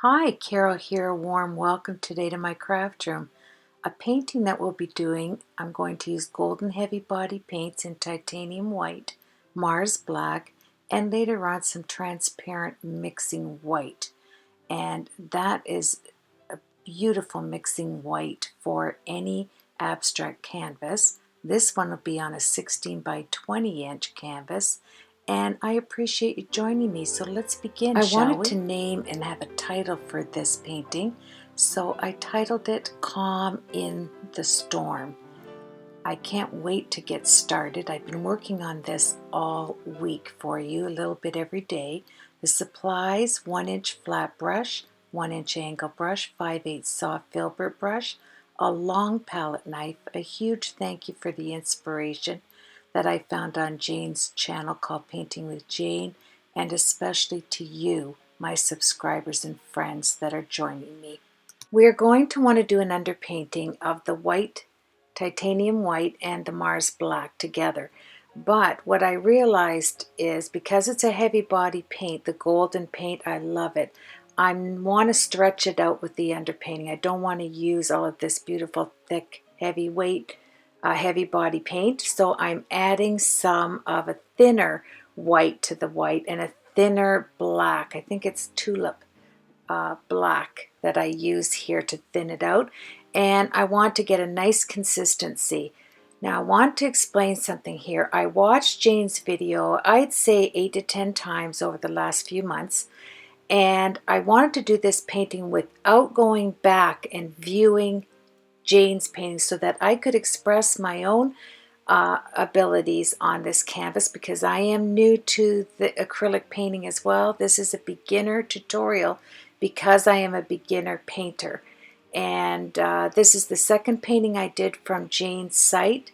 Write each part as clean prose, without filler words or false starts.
Hi, Carol here. Warm welcome today to my craft room. A painting that we'll be doing, I'm going to use golden heavy body paints in titanium white, Mars black, and later on some transparent mixing white. And that is a beautiful mixing white for any abstract canvas. This one will be on a 16 by 20 inch canvas, and I appreciate you joining me. So let's begin, shall we? I wanted to name and have a title for this painting, so I titled it Calm in the Storm. I can't wait to get started. I've been working on this all week for you, a little bit every day. The supplies: 1-inch flat brush, 1-inch angle brush, 5/8 soft filbert brush, a long palette knife. A huge thank you for the inspiration that I found on Jane's channel called Painting with Jane, and especially to you, my subscribers and friends that are joining me. We are going to want to do an underpainting of the white, titanium white, and the Mars black together. But what I realized is, because it's a heavy body paint, the golden paint, I love it. I want to stretch it out with the underpainting. I don't want to use all of this beautiful, thick, heavy body paint. So I'm adding some of a thinner white to the white and a thinner black. I think it's tulip black that I use here to thin it out, and I want to get a nice consistency. Now I want to explain something here. I watched Jane's video, I'd say 8 to 10 times over the last few months, and I wanted to do this painting without going back and viewing Jane's painting so that I could express my own abilities on this canvas, because I am new to the acrylic painting as well. This is a beginner tutorial because I am a beginner painter, and this is the second painting I did from Jane's site.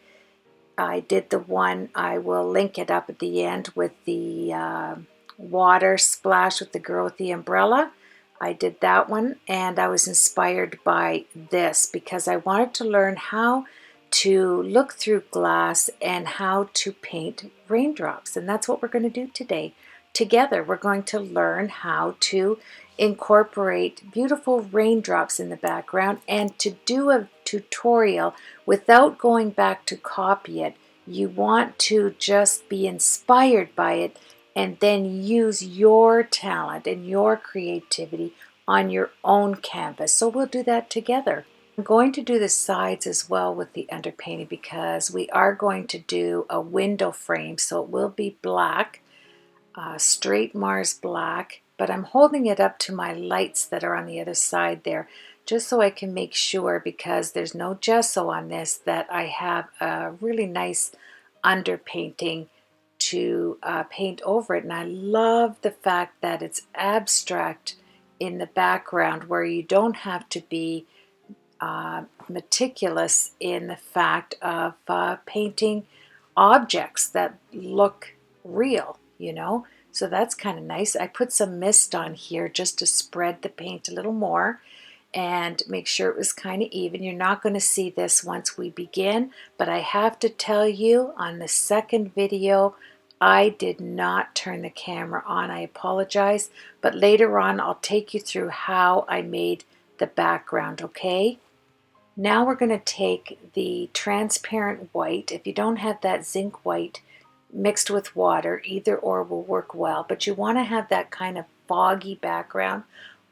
I did the one, I will link it up at the end, with the water splash with the girl with the umbrella. I did that one, and I was inspired by this because I wanted to learn how to look through glass and how to paint raindrops, and that's what we're going to do today. Together we're going to learn how to incorporate beautiful raindrops in the background, and to do a tutorial without going back to copy it. You want to just be inspired by it and then use your talent and your creativity on your own canvas. So we'll do that together. I'm going to do the sides as well with the underpainting because we are going to do a window frame, so it will be black, straight Mars black, but I'm holding it up to my lights that are on the other side there, just so I can make sure, because there's no gesso on this, that I have a really nice underpainting to paint over it. And I love the fact that it's abstract in the background, where you don't have to be meticulous in the fact of painting objects that look real, you know. So that's kind of nice. I put some mist on here just to spread the paint a little more and make sure it was kind of even. You're not going to see this once we begin, but I have to tell you, on the second video I did not turn the camera on. I apologize, but later on I'll take you through how I made the background, okay? Now we're going to take the transparent white. If you don't have that zinc white mixed with water, either or will work well, but you want to have that kind of foggy background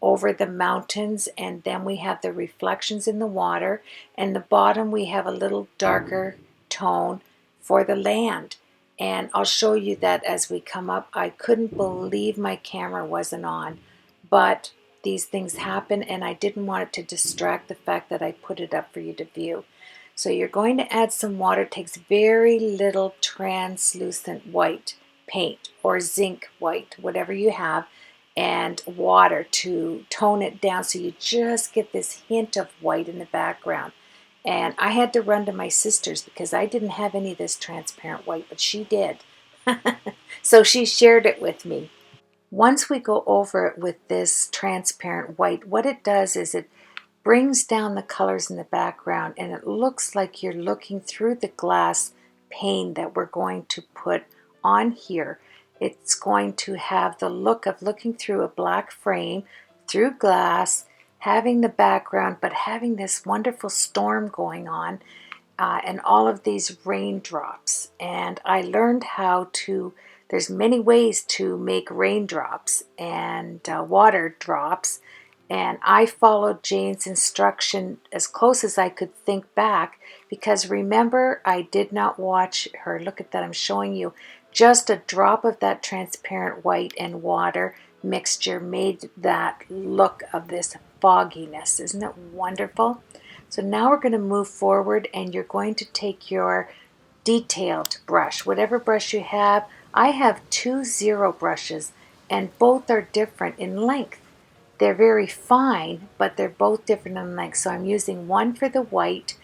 over the mountains, and then we have the reflections in the water, and the bottom we have a little darker tone for the land. And I'll show you that as we come up. I couldn't believe my camera wasn't on, but these things happen, and I didn't want it to distract the fact that I put it up for you to view. So you're going to add some water. It takes very little translucent white paint or zinc white, whatever you have, and water to tone it down so you just get this hint of white in the background. And I had to run to my sister's because I didn't have any of this transparent white, but she did. So she shared it with me. Once we go over it with this transparent white, what it does is it brings down the colors in the background, and it looks like you're looking through the glass pane that we're going to put on here. It's going to have the look of looking through a black frame through glass, having the background, but having this wonderful storm going on, and all of these raindrops. And I learned how to, there's many ways to make raindrops and water drops. And I followed Jane's instruction as close as I could think back, because remember, I did not watch her. Look at that, I'm showing you. Just a drop of that transparent white and water mixture made that look of this fogginess. Isn't it wonderful? So now we're going to move forward, and you're going to take your detailed brush, whatever brush you have. I have 2 zero brushes, and both are different in length. They're very fine, but they're both different in length. So I'm using one for the white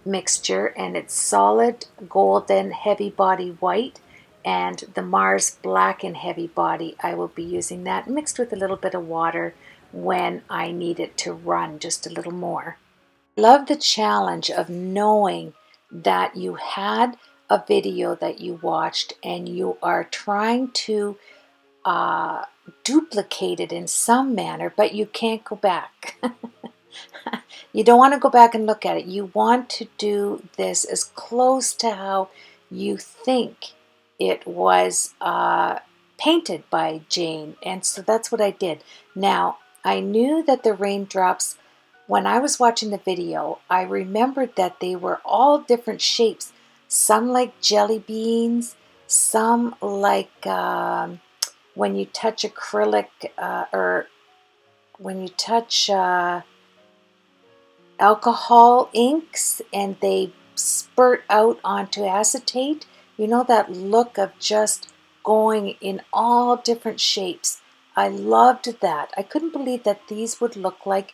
mixture, and it's solid golden heavy body white, and the Mars black and heavy body. I will be using that mixed with a little bit of water when I need it to run just a little more. Love the challenge of knowing that you had a video that you watched and you are trying to duplicate it in some manner, but you can't go back. You don't want to go back and look at it. You want to do this as close to how you think it was painted by Jane. And so that's what I did. Now, I knew that the raindrops, when I was watching the video, I remembered that they were all different shapes. Some like jelly beans, some like when you touch acrylic or when you touch alcohol inks and they spurt out onto acetate. You know, that look of just going in all different shapes. I loved that. I couldn't believe that these would look like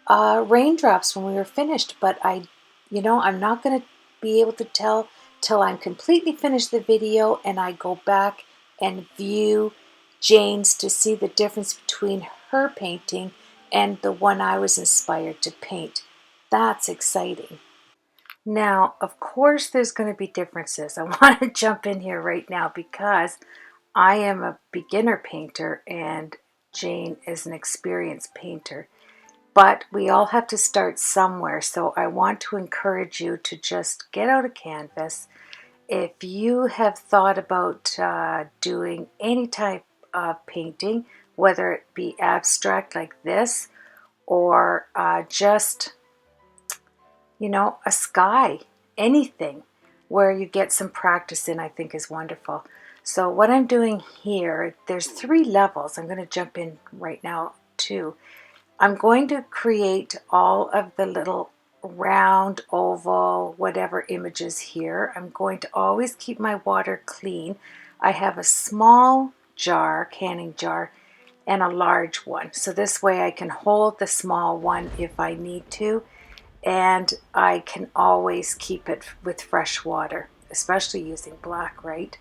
raindrops when we were finished, but I'm not going to be able to tell till I'm completely finished the video and I go back and view Jane's to see the difference between her painting and the one I was inspired to paint. That's exciting. Now, of course, there's going to be differences. I want to jump in here right now because I am a beginner painter and Jane is an experienced painter. But we all have to start somewhere, so I want to encourage you to just get out a canvas. If you have thought about doing any type of painting, whether it be abstract like this or just, a sky, anything where you get some practice in, I think is wonderful. So what I'm doing here, there's 3 levels. I'm going to jump in right now too. I'm going to create all of the little round, oval, whatever images here. I'm going to always keep my water clean. I have a small jar, canning jar, and a large one. So this way I can hold the small one if I need to, and I can always keep it with fresh water, especially using black, right?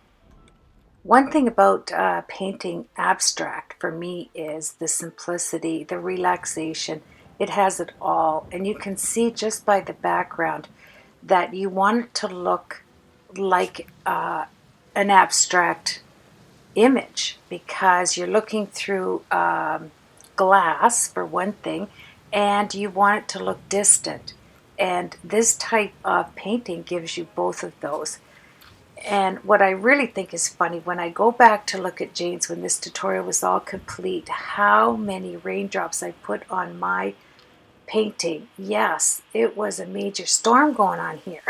One thing about painting abstract for me is the simplicity, the relaxation. It has it all. And you can see just by the background that you want it to look like an abstract image because you're looking through glass, for one thing, and you want it to look distant. And this type of painting gives you both of those. And what I really think is funny, when I go back to look at Jane's when this tutorial was all complete, how many raindrops I put on my painting. Yes, it was a major storm going on here.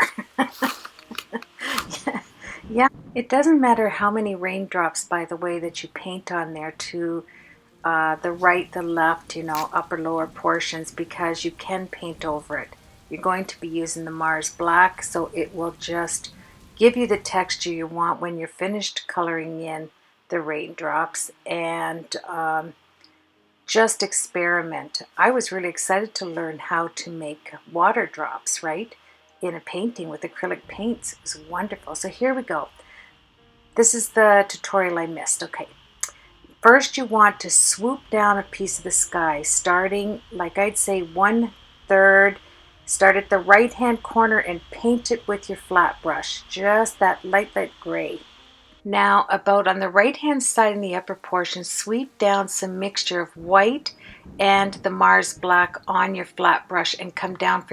Yeah, it doesn't matter how many raindrops, by the way, that you paint on there to the right, the left, upper, lower portions, because you can paint over it. You're going to be using the Mars Black, so it will just give you the texture you want when you're finished coloring in the raindrops, and just experiment. I was really excited to learn how to make water drops, right, in a painting with acrylic paints. It was wonderful. So here we go. This is the tutorial I missed. Okay. First, you want to swoop down a piece of the sky, starting, like I'd say, 1/3. Start at the right-hand corner and paint it with your flat brush, just that light gray. Now, about on the right-hand side in the upper portion, sweep down some mixture of white and the Mars Black on your flat brush and come down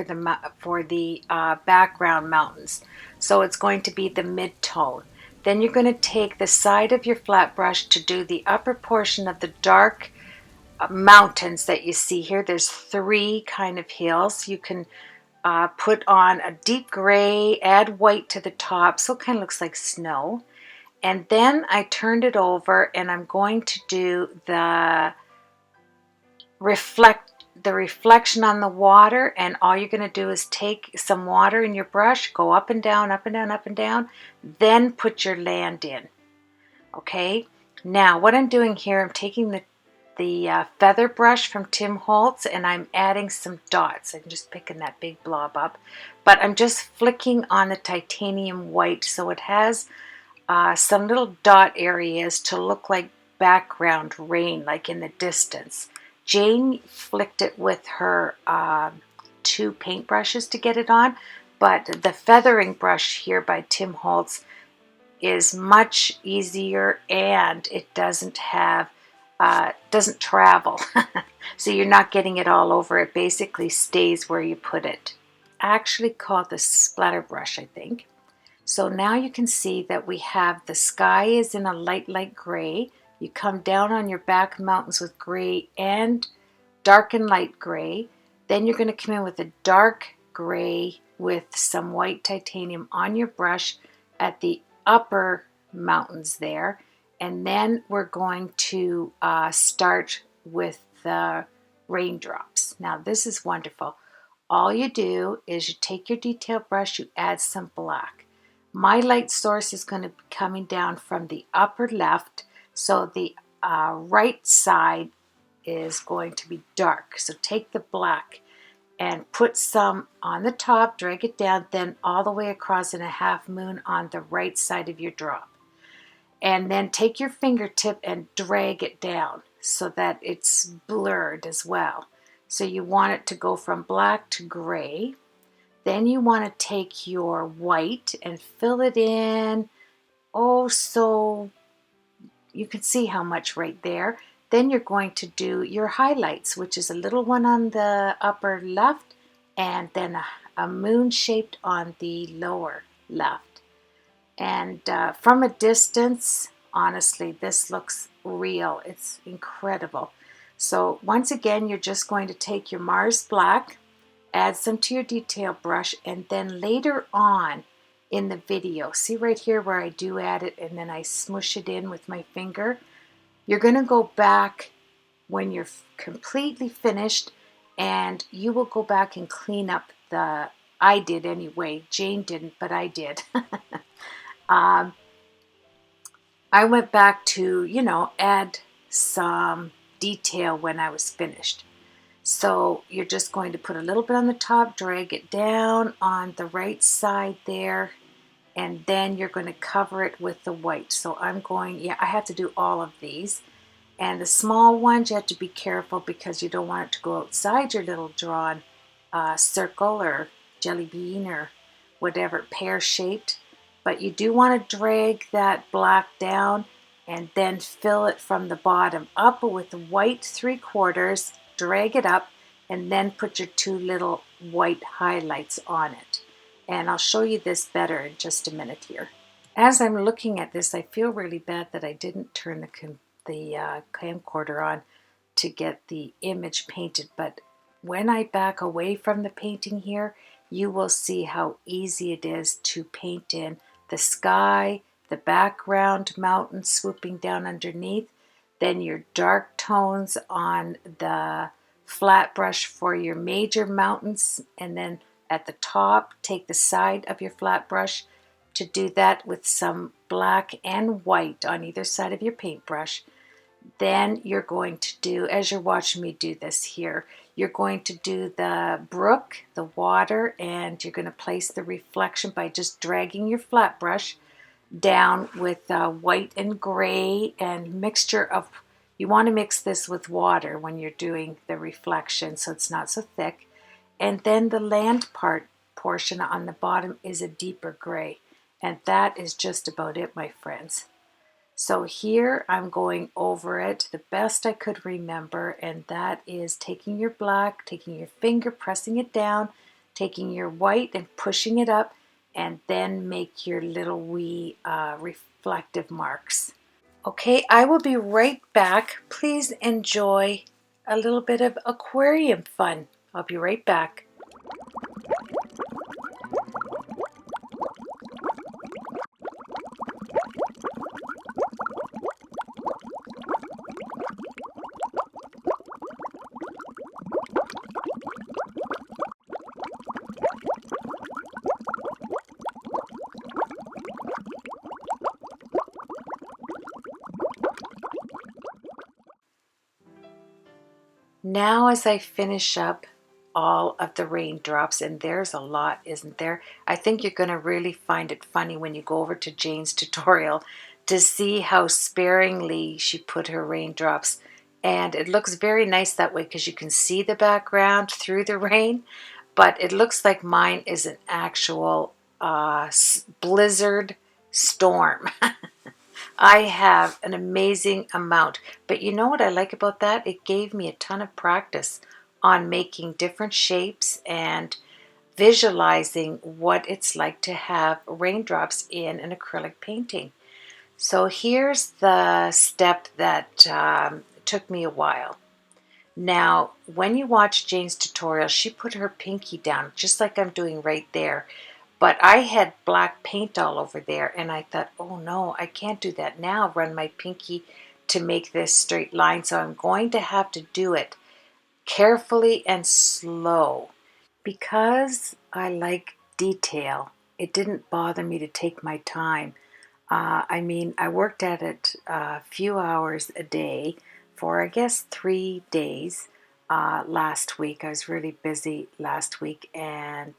for the background mountains. So it's going to be the mid-tone. Then you're going to take the side of your flat brush to do the upper portion of the dark mountains that you see here. There's 3 kind of hills. You can put on a deep gray, add white to the top, so it kind of looks like snow. And then I turned it over and I'm going to do the reflection on the water, and all you're going to do is take some water in your brush, go up and down, up and down, up and down, then put your land in. Okay, now what I'm doing here, I'm taking the feather brush from Tim Holtz and I'm adding some dots. I'm just picking that big blob up, but I'm just flicking on the titanium white so it has some little dot areas to look like background rain, like in the distance. Jane flicked it with her 2 paintbrushes to get it on, but the feathering brush here by Tim Holtz is much easier, and it doesn't have doesn't travel. So you're not getting it all over. It basically stays where you put it. Actually called the splatter brush, I think. So now you can see that we have the sky is in a light gray. You come down on your back mountains with gray and dark and light gray. Then you're going to come in with a dark gray with some white titanium on your brush at the upper mountains there. And then we're going to start with the raindrops. Now this is wonderful. All you do is you take your detail brush, you add some black. My light source is going to be coming down from the upper left, so the right side is going to be dark. So take the black and put some on the top, drag it down, then all the way across in a half moon on the right side of your drop. And then take your fingertip and drag it down so that it's blurred as well. So you want it to go from black to gray. Then you want to take your white and fill it in. Oh, so you can see how much right there. Then you're going to do your highlights, which is a little one on the upper left and then a moon shaped on the lower left. And from a distance, honestly, this looks real. It's incredible. So once again, you're just going to take your Mars Black, add some to your detail brush, and then later on in the video, see right here where I do add it and then I smush it in with my finger. You're going to go back when you're completely finished, and you will go back and clean up I did anyway. Jane didn't, but I did. I went back to, add some detail when I was finished. So you're just going to put a little bit on the top, drag it down on the right side there, and then you're going to cover it with the white. So I have to do all of these. And the small ones, you have to be careful because you don't want it to go outside your little drawn circle or jelly bean or whatever, pear-shaped. But you do want to drag that black down and then fill it from the bottom up with the white 3/4, drag it up, and then put your 2 little white highlights on it. And I'll show you this better in just a minute here. As I'm looking at this, I feel really bad that I didn't turn the camcorder on to get the image painted, but when I back away from the painting here, you will see how easy it is to paint in the sky, the background mountains swooping down underneath, then your dark tones on the flat brush for your major mountains, and then at the top, take the side of your flat brush to do that with some black and white on either side of your paintbrush. Then you're going to do, as you're watching me do this here, you're going to do the brook, the water, and you're going to place the reflection by just dragging your flat brush down with white and gray and mixture of, you want to mix this with water when you're doing the reflection so it's not so thick. And then the land portion on the bottom is a deeper gray. And that is just about it, my friends. So here I'm going over it the best I could remember, and that is taking your black, taking your finger, pressing it down, taking your white and pushing it up, and then make your little wee reflective marks. Okay, I will be right back. Please enjoy a little bit of aquarium fun. I'll be right back. Now, as I finish up all of the raindrops, and there's a lot, isn't there? I think you're going to really find it funny when you go over to Jane's tutorial to see how sparingly she put her raindrops. And it looks very nice that way because you can see the background through the rain, but it looks like mine is an actual blizzard storm. I have an amazing amount. But you know what I like about that? It gave me a ton of practice on making different shapes and visualizing what it's like to have raindrops in an acrylic painting. So here's the step that took me a while. Now, when you watch Jane's tutorial, she put her pinky down, just like I'm doing right there. But I had black paint all over there, and I thought, oh no, I can't do that now, run my pinky to make this straight line. So I'm going to have to do it carefully and slow. Because I like detail, it didn't bother me to take my time. I mean, I worked at it a few hours a day for, I guess, 3 days last week. I was really busy last week, and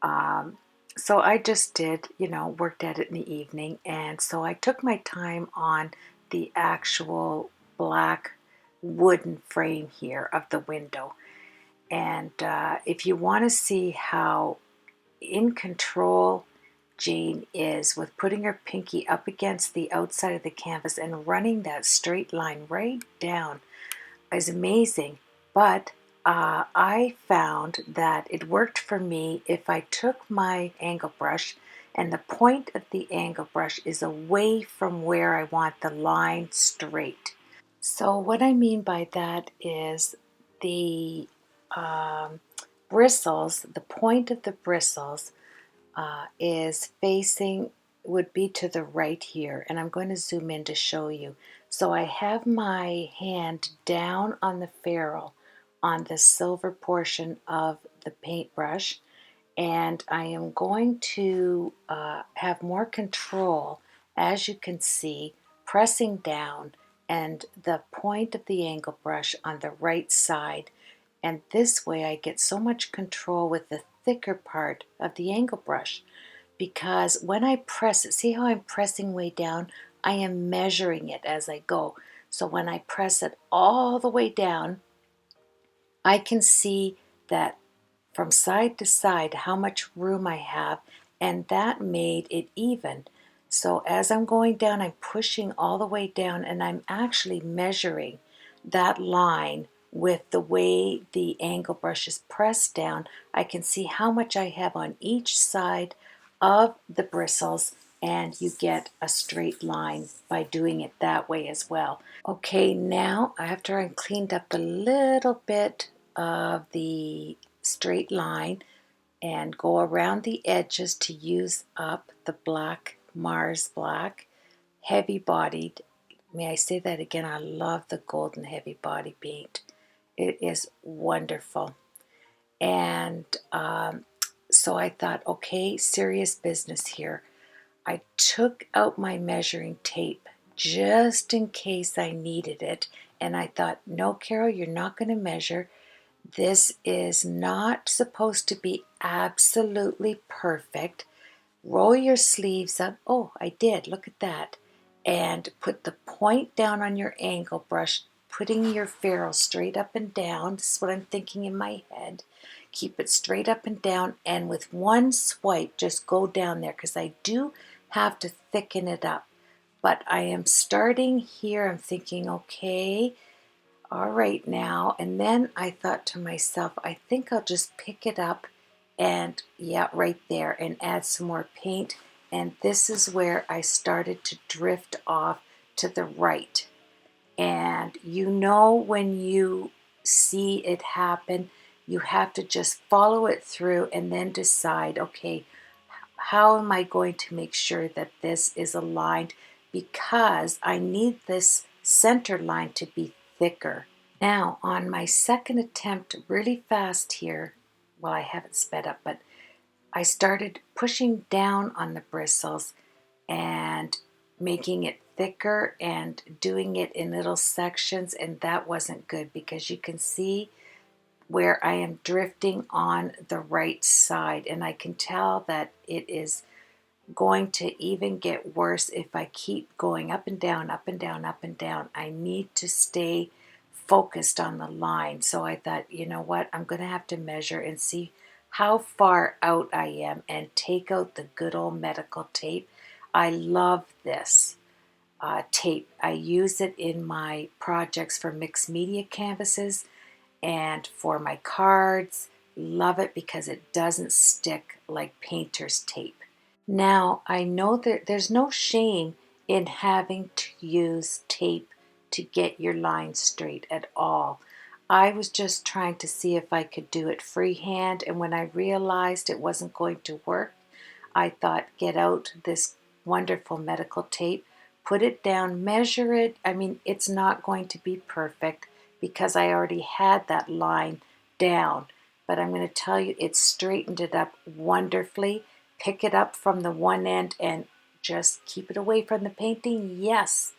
um, so I just did, worked at it in the evening. And so I took my time on the actual black wooden frame here of the window. And if you want to see how in control Jane is with putting her pinky up against the outside of the canvas and running that straight line right down, is amazing. But I found that it worked for me if I took my angle brush and the point of the angle brush is away from where I want the line straight. So what I mean by that is the um, bristles, the point of the bristles is facing, would be to the right here, and I'm going to zoom in to show you. So I have my hand down on the ferrule on the silver portion of the paintbrush, and I am going to have more control, as you can see, pressing down and the point of the angle brush on the right side, and this way I get so much control with the thicker part of the angle brush, because when I press it, see how I'm pressing way down? I am measuring it as I go. So when I press it all the way down, I can see that from side to side how much room I have, and that made it even. So as I'm going down, I'm pushing all the way down, and I'm actually measuring that line with the way the angle brush is pressed down. I can see how much I have on each side of the bristles, and you get a straight line by doing it that way as well. Okay, now after I've cleaned up a little bit of the straight line and go around the edges to use up the black Mars black, heavy bodied. May I say that again? I love the golden heavy body paint. It is wonderful. And so I thought, okay, serious business here. I took out my measuring tape just in case I needed it. And I thought, no, Carol, you're not going to measure. This is not supposed to be absolutely perfect. Roll your sleeves up. Oh, I did. Look at that. And put the point down on your angle brush, putting your ferrule straight up and down. This is what I'm thinking in my head. Keep it straight up and down, and with one swipe, just go down there, because I do have to thicken it up. But I am starting here. I'm thinking, okay, all right now. And then I thought to myself, I think I'll just pick it up and yeah, right there, and add some more paint. And this is where I started to drift off to the right. And you know, when you see it happen, you have to just follow it through and then decide, okay, how am I going to make sure that this is aligned? Because I need this center line to be thicker. Now, on my second attempt, really fast here, well, I haven't sped up, but I started pushing down on the bristles and making it thicker and doing it in little sections, and that wasn't good because you can see where I am drifting on the right side, and I can tell that it is going to even get worse if I keep going up and down, up and down, up and down. I need to stay focused on the line. So I thought, you know what, I'm going to have to measure and see how far out I am and take out the good old medical tape. I love this tape. I use it in my projects for mixed media canvases and for my cards. Love it because it doesn't stick like painter's tape. Now, I know that there's no shame in having to use tape to get your lines straight at all. I was just trying to see if I could do it freehand, and when I realized it wasn't going to work, I thought, get out this wonderful medical tape, put it down, measure it. I mean, it's not going to be perfect because I already had that line down, but I'm going to tell you, it straightened it up wonderfully. Pick it up from the one end and just keep it away from the painting. Yes.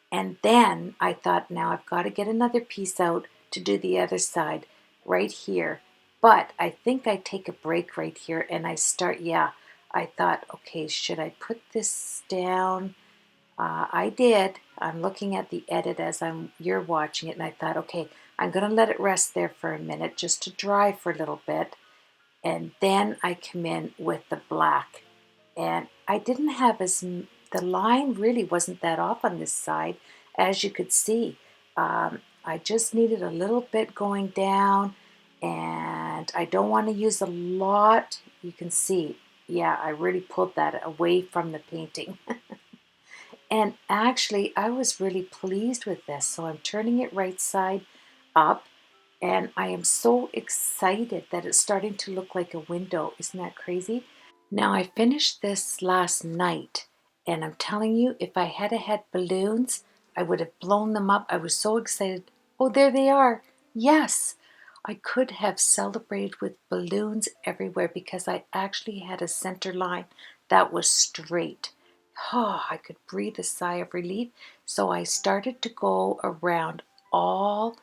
And then I thought, now I've got to get another piece out to do the other side right here. But I think I take a break right here and I start, yeah, I thought, okay, should I put this down? I did. I'm looking at the edit as you're watching it, and I thought, okay, I'm going to let it rest there for a minute just to dry for a little bit. And then I come in with the black. And I didn't have the line really wasn't that off on this side, as you could see. I just needed a little bit going down, and I don't want to use a lot. You can see, yeah, I really pulled that away from the painting. And actually, I was really pleased with this. So I'm turning it right side up, and I am so excited that it's starting to look like a window. Isn't that crazy? Now, I finished this last night, and I'm telling you, if I had balloons, I would have blown them up. I was so excited. Oh, there they are. Yes, I could have celebrated with balloons everywhere because I actually had a center line that was straight. Oh, I could breathe a sigh of relief. So I started to go around all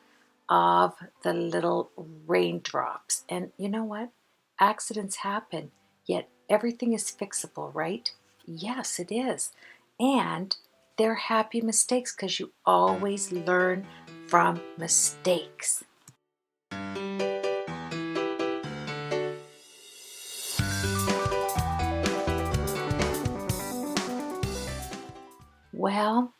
of the little raindrops. And you know what? Accidents happen, yet everything is fixable, right? Yes, it is. And they're happy mistakes because you always learn from mistakes. Well,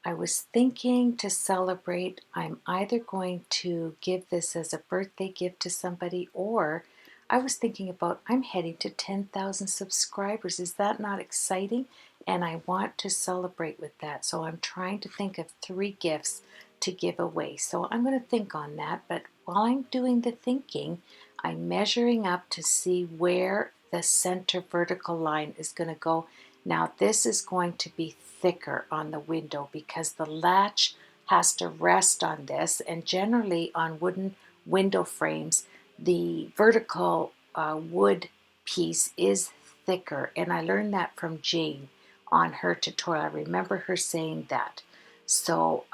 I was thinking to celebrate, I'm either going to give this as a birthday gift to somebody, or I was thinking about I'm heading to 10,000 subscribers. Is that not exciting? And I want to celebrate with that. So I'm trying to think of 3 gifts to give away. So I'm going to think on that. But while I'm doing the thinking, I'm measuring up to see where the center vertical line is going to go. Now this is going to be thicker on the window because the latch has to rest on this, and generally on wooden window frames the vertical wood piece is thicker, and I learned that from Jane on her tutorial. I remember her saying that. So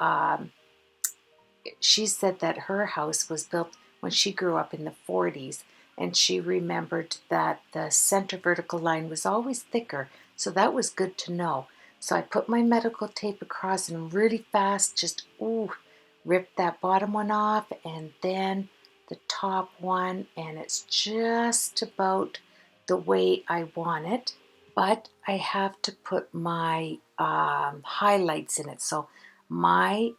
she said that her house was built when she grew up in the 40s, and she remembered that the center vertical line was always thicker, so that was good to know. So I put my medical tape across and really fast just ripped that bottom one off, and then the top one, and it's just about the way I want it. but I have to put my highlights in it. So my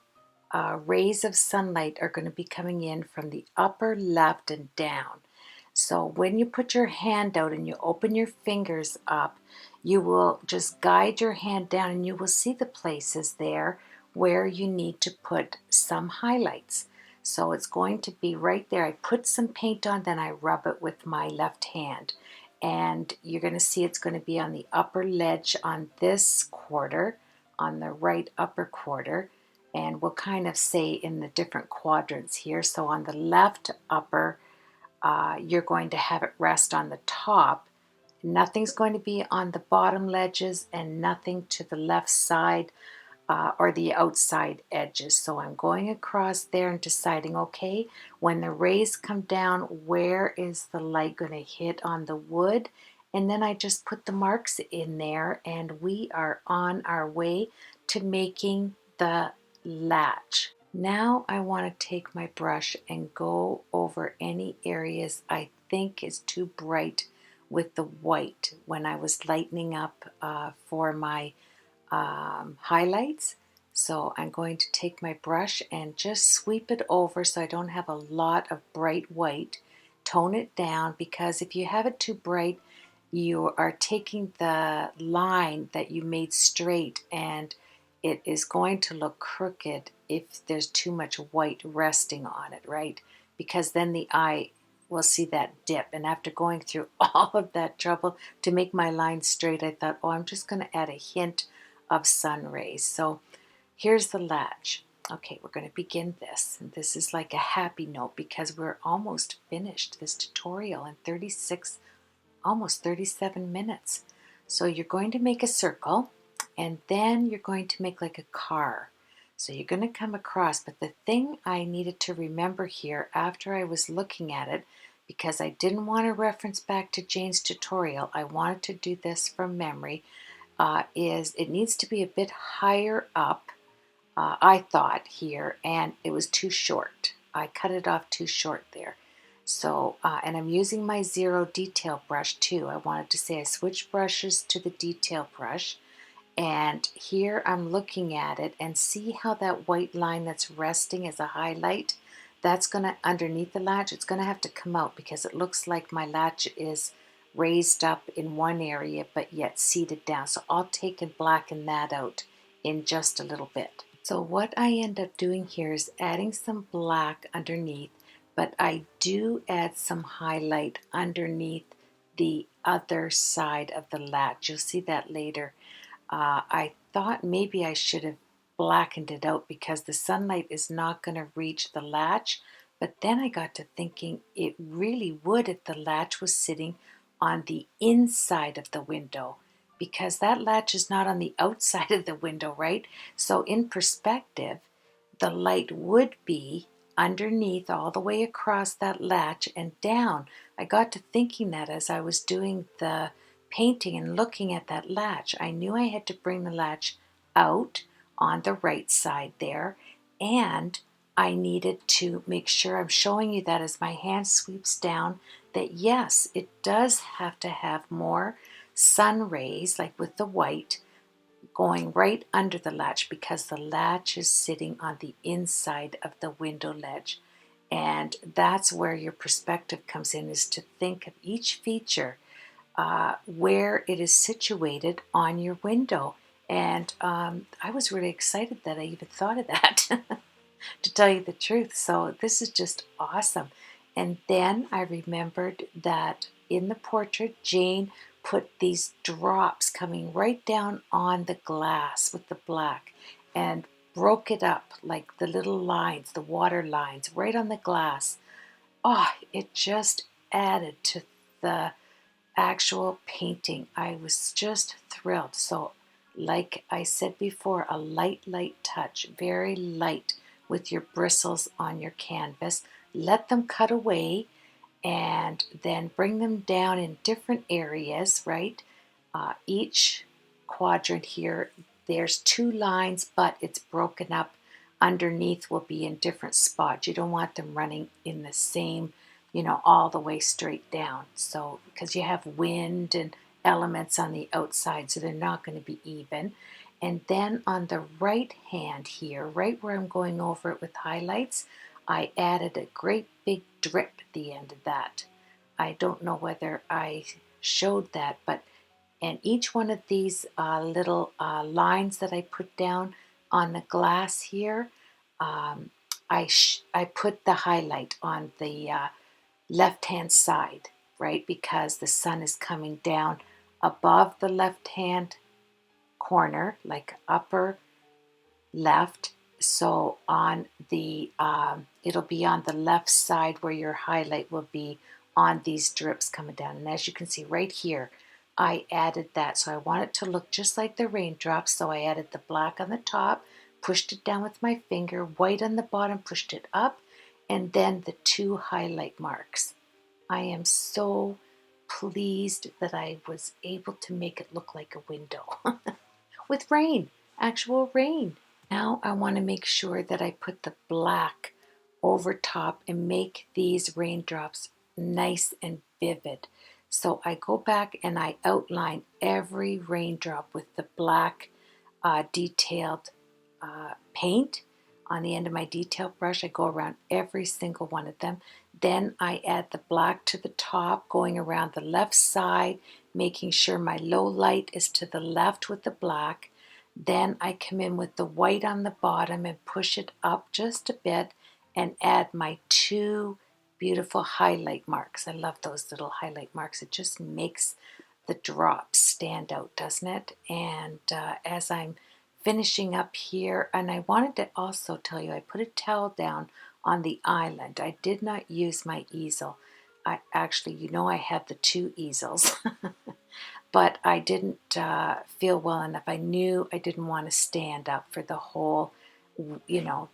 rays of sunlight are going to be coming in from the upper left and down. So when you put your hand out and you open your fingers up, you will just guide your hand down and you will see the places there where you need to put some highlights. So it's going to be right there. I put some paint on, then I rub it with my left hand. And you're going to see it's going to be on the upper ledge on this quarter, on the right upper quarter. And we'll kind of say in the different quadrants here. So on the left upper, you're going to have it rest on the top. Nothing's going to be on the bottom ledges and nothing to the left side or the outside edges. So I'm going across there and deciding, okay, when the rays come down, where is the light going to hit on the wood? And then I just put the marks in there and we are on our way to making the latch. Now I want to take my brush and go over any areas I think is too bright with the white when I was lightening up for my highlights. So I'm going to take my brush and just sweep it over so I don't have a lot of bright white. Tone it down, because if you have it too bright, you are taking the line that you made straight and it is going to look crooked if there's too much white resting on it, right? Because then the eye will see that dip. And after going through all of that trouble to make my line straight, I thought, oh, I'm just going to add a hint of sun rays. So here's the latch. Okay, we're going to begin this. And this is like a happy note because we're almost finished this tutorial in 36, almost 37 minutes. So you're going to make a circle and then you're going to make like a car. So you're going to come across, but the thing I needed to remember here after I was looking at it, because I didn't want to reference back to Jane's tutorial, I wanted to do this from memory, is it needs to be a bit higher up, I thought here, and it was too short. I cut it off too short there. So, and I'm using my zero detail brush too. I wanted to say I switched brushes to the detail brush. And here I'm looking at it and see how that white line that's resting as a highlight, that's going to, underneath the latch, it's going to have to come out because it looks like my latch is raised up in one area but yet seated down. So I'll take and blacken that out in just a little bit. So what I end up doing here is adding some black underneath, but I do add some highlight underneath the other side of the latch. You'll see that later. I thought maybe I should have blackened it out because the sunlight is not going to reach the latch, but then I got to thinking it really would if the latch was sitting on the inside of the window, because that latch is not on the outside of the window, right? So in perspective, the light would be underneath all the way across that latch and down. I got to thinking that as I was doing the painting and looking at that latch, I knew I had to bring the latch out on the right side there, and I needed to make sure I'm showing you that as my hand sweeps down, that yes, it does have to have more sun rays, like with the white, going right under the latch because the latch is sitting on the inside of the window ledge. And that's where your perspective comes in, is to think of each feature where it is situated on your window. And I was really excited that I even thought of that, to tell you the truth. So this is just awesome. And then I remembered that in the portrait, Jane put these drops coming right down on the glass with the black and broke it up like the little lines, the water lines, right on the glass. Oh, it just added to the actual painting. I was just thrilled. So like I said before, a light touch, very light with your bristles on your canvas. Let them cut away and then bring them down in different areas, right? Each quadrant here, there's two lines, but it's broken up. Underneath will be in different spots. You don't want them running in the same, all the way straight down. So, because you have wind and elements on the outside, so they're not going to be even. And then on the right hand here, right where I'm going over it with highlights, I added a great big drip at the end of that. I don't know whether I showed that, but and each one of these little lines that I put down on the glass here, I put the highlight on the left-hand side, right? Because the sun is coming down above the left-hand corner, like upper left. So on the, it'll be on the left side where your highlight will be on these drips coming down. And as you can see right here, I added that. So I want it to look just like the raindrops. So I added the black on the top, pushed it down with my finger, white on the bottom, pushed it up, and then the two highlight marks. I am so pleased that I was able to make it look like a window with rain, actual rain. Now I want to make sure that I put the black over top and make these raindrops nice and vivid. So I go back and I outline every raindrop with the black detailed paint on the end of my detail brush. I go around every single one of them. Then I add the black to the top, going around the left side, making sure my low light is to the left with the black. Then I come in with the white on the bottom and push it up just a bit and add my two beautiful highlight marks. I love those little highlight marks. It just makes the drops stand out, doesn't it? And as I'm finishing up here, and I wanted to also tell you, I put a towel down on the island. I did not use my easel. I actually, you know, I had the two easels. But I didn't feel well enough. I knew I didn't want to stand up for the whole,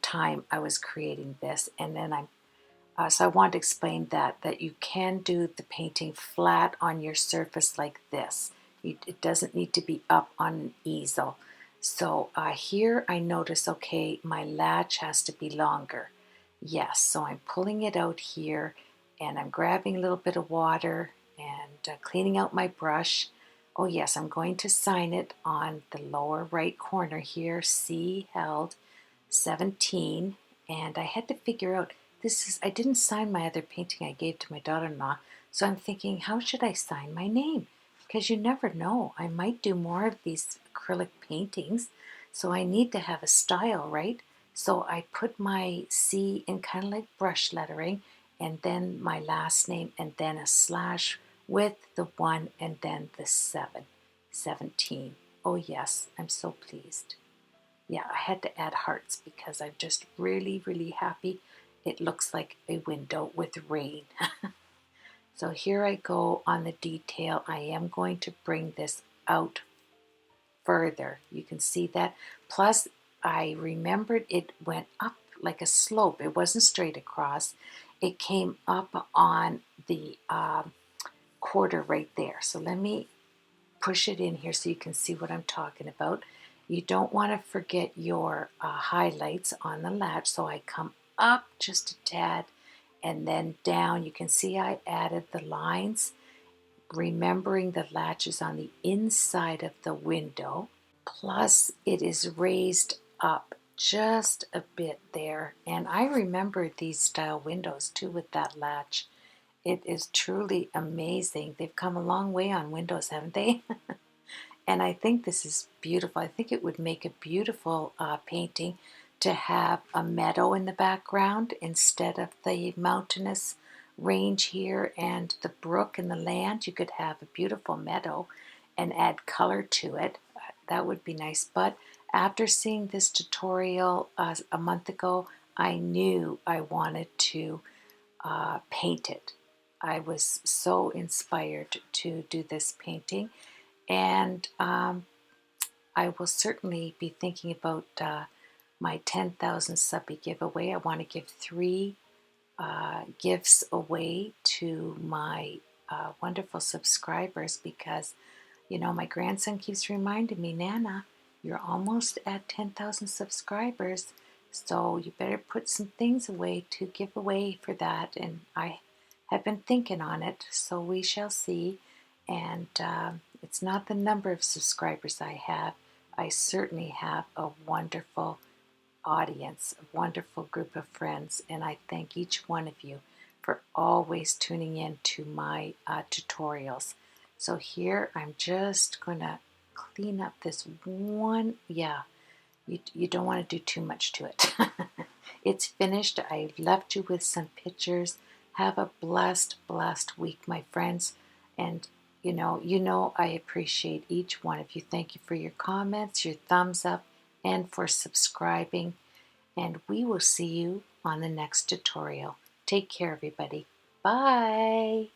time I was creating this. And then so I want to explain that you can do the painting flat on your surface like this. It doesn't need to be up on an easel. So here I notice, okay, my latch has to be longer. Yes, so I'm pulling it out here and I'm grabbing a little bit of water and cleaning out my brush. Oh yes, I'm going to sign it on the lower right corner here, C held 17. And I had to figure out, I didn't sign my other painting I gave to my daughter-in-law, so I'm thinking, how should I sign my name? Because you never know, I might do more of these acrylic paintings, so I need to have a style, right? So I put my C in kind of like brush lettering, and then my last name, and then a slash with the 1 and then the 7, 17. Oh yes, I'm so pleased. Yeah, I had to add hearts because I'm just really, really happy. It looks like a window with rain. So here I go on the detail. I am going to bring this out further. You can see that. Plus, I remembered it went up like a slope. It wasn't straight across. It came up on the quarter right there. So let me push it in here so you can see what I'm talking about. You don't want to forget your highlights on the latch. So I come up just a tad and then down. You can see I added the lines, remembering the latch is on the inside of the window. Plus it is raised up just a bit there. And I remember these style windows too with that latch. It is truly amazing. They've come a long way on windows, haven't they? And I think this is beautiful. I think it would make a beautiful painting to have a meadow in the background instead of the mountainous range here and the brook and the land. You could have a beautiful meadow and add color to it. That would be nice. But after seeing this tutorial a month ago, I knew I wanted to paint it. I was so inspired to do this painting, and I will certainly be thinking about my 10,000 subby giveaway. I want to give 3 gifts away to my wonderful subscribers because, my grandson keeps reminding me, Nana, you're almost at 10,000 subscribers, so you better put some things away to give away for that. And I have been thinking on it, so we shall see. And It's not the number of subscribers I have. I certainly have a wonderful audience, a wonderful group of friends, and I thank each one of you for always tuning in to my tutorials. So here I'm just going to clean up this one. Yeah, you don't want to do too much to it. It's finished. I left you with some pictures. Have a blessed, blessed week, my friends. And you know I appreciate each one of you. Thank you for your comments, your thumbs up, and for subscribing. And we will see you on the next tutorial. Take care, everybody. Bye.